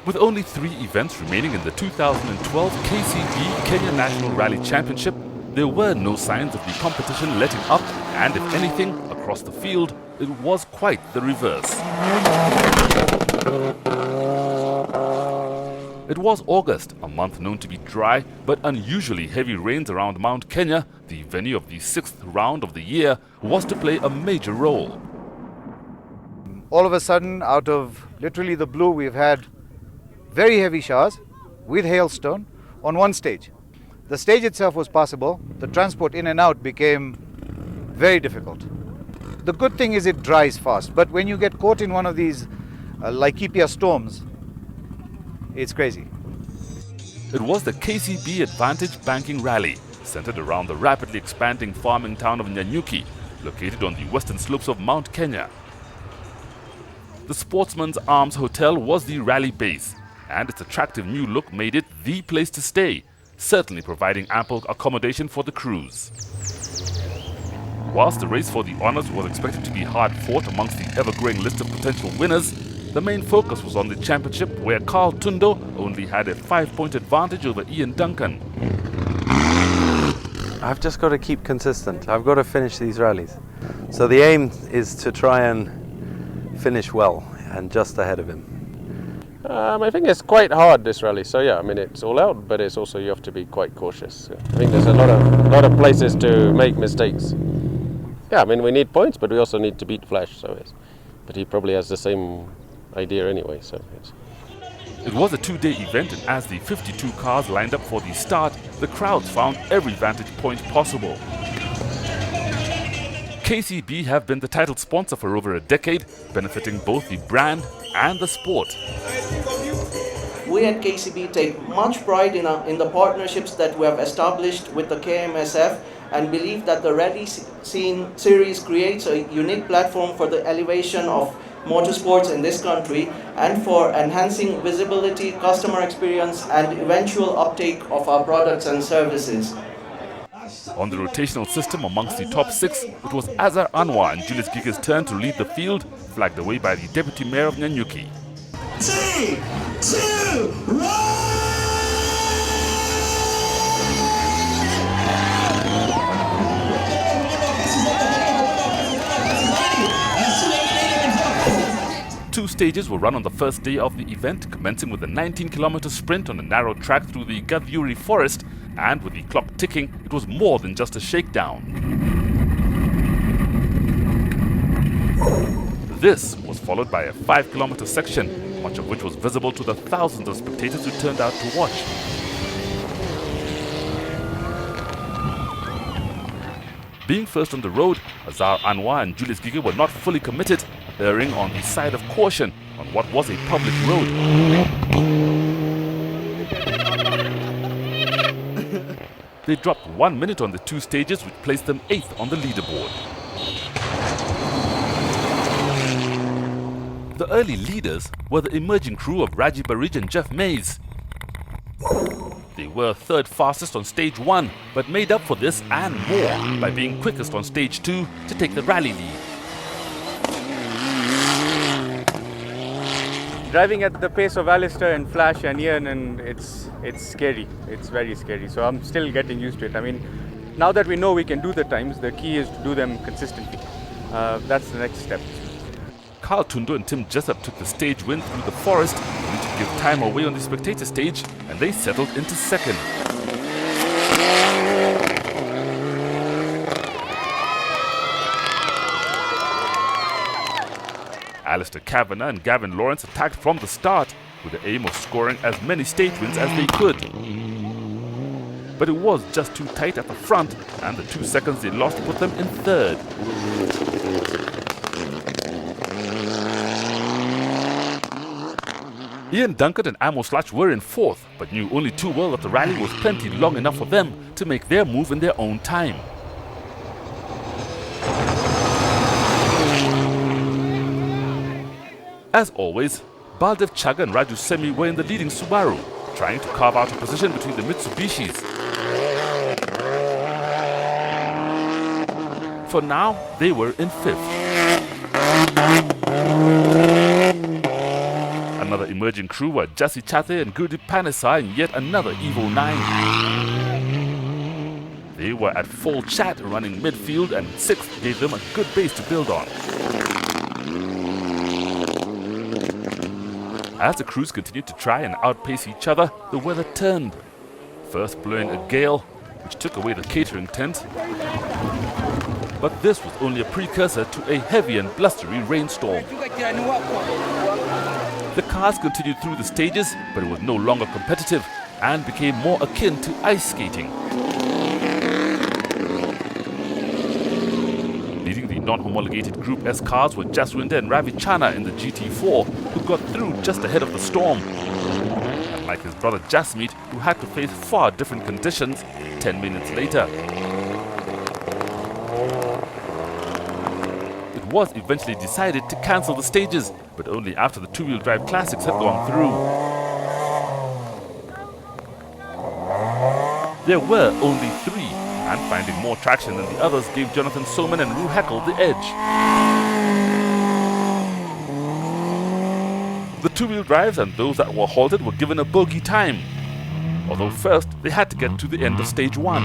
With only 3 events remaining in the 2012 KCB Kenya National Rally Championship, there were no signs of the competition letting up, and if anything, across the field, it was quite the reverse. It was August, a month known to be dry, but unusually heavy rains around Mount Kenya, the venue of the 6th round of the year, was to play a major role. All of a sudden, out of literally the blue, we've had very heavy showers with hailstone on one stage. The stage itself was passable. The transport in and out became very difficult. The good thing is it dries fast, but when you get caught in one of these Laikipia storms, it's crazy. It was the KCB Advantage banking rally, centered around the rapidly expanding farming town of Nanyuki, located on the western slopes of Mount Kenya. The Sportsman's Arms Hotel was the rally base, and its attractive new look made it the place to stay, certainly providing ample accommodation for the crews. Whilst the race for the honours was expected to be hard-fought amongst the ever-growing list of potential winners, the main focus was on the championship, where Carl Tundo only had a 5-point advantage over Ian Duncan. I've just got to keep consistent. I've got to finish these rallies. So the aim is to try and finish well and just ahead of him. I think it's quite hard, this rally. So yeah, I mean, it's all out, but it's also you have to be quite cautious. I think there's a lot of places to make mistakes. Yeah, I mean, we need points, but we also need to beat Flash. But he probably has the same idea anyway. So it was a 2-day event, and as the 52 cars lined up for the start, the crowds found every vantage point possible. KCB have been the title sponsor for over a decade, benefiting both the brand and the sport. We at KCB take much pride in the partnerships that we have established with the KMSF, and believe that the Rally Scene series creates a unique platform for the elevation of motorsports in this country and for enhancing visibility, customer experience, and eventual uptake of our products and services. On the rotational system amongst the top 6, it was Azar Anwar and Julius Giga's turn to lead the field, flagged away by the Deputy Mayor of Nanyuki. 3, 2, 1! Two stages were run on the first day of the event, commencing with a 19-kilometer sprint on a narrow track through the Gavyuri forest, and with the clock ticking, it was more than just a shakedown. This was followed by a 5-kilometer section, much of which was visible to the thousands of spectators who turned out to watch. Being first on the road, Azar Anwar and Julius Giga were not fully committed, erring on the side of caution on what was a public road. They dropped 1 minute on the 2 stages, which placed them 8th on the leaderboard. The early leaders were the emerging crew of Raji Barij and Jeff Mays. They were 3rd fastest on stage 1, but made up for this and more by being quickest on stage 2 to take the rally lead. Driving at the pace of Alistair and Flash and Ian, and it's scary. It's very scary. So I'm still getting used to it. I mean, now that we know we can do the times, the key is to do them consistently. That's the next step. Carl Tundo and Tim Jessup took the stage win through the forest, only to give time away on the spectator stage, and they settled into 2nd. Alistair Kavanagh and Gavin Lawrence attacked from the start, with the aim of scoring as many stage wins as they could. But it was just too tight at the front, and the 2 seconds they lost put them in 3rd. Ian Duncan and Amos Latch were in 4th, but knew only too well that the rally was plenty long enough for them to make their move in their own time. As always, Baldev Chaga and Raju Semi were in the leading Subaru, trying to carve out a position between the Mitsubishis. For now, they were in 5th. Another emerging crew were Jassi Chathe and Gurdeep Panesar in yet another Evo 9. They were at full chat running midfield, and 6th gave them a good base to build on. As the crews continued to try and outpace each other, the weather turned. First blowing a gale, which took away the catering tent. But this was only a precursor to a heavy and blustery rainstorm. The cars continued through the stages, but it was no longer competitive and became more akin to ice skating. Leading the non-homologated Group S cars were Jaswinder and Ravi Chana in the GT4, who got through just ahead of the storm. Unlike his brother Jasmeet, who had to face far different conditions 10 minutes later. It was eventually decided to cancel the stages, but only after the two-wheel drive classics had gone through. There were only 3, and finding more traction than the others gave Jonathan Soman and Roo Heckel the edge. The two-wheel drives and those that were halted were given a bogey time, although first they had to get to the end of stage 1.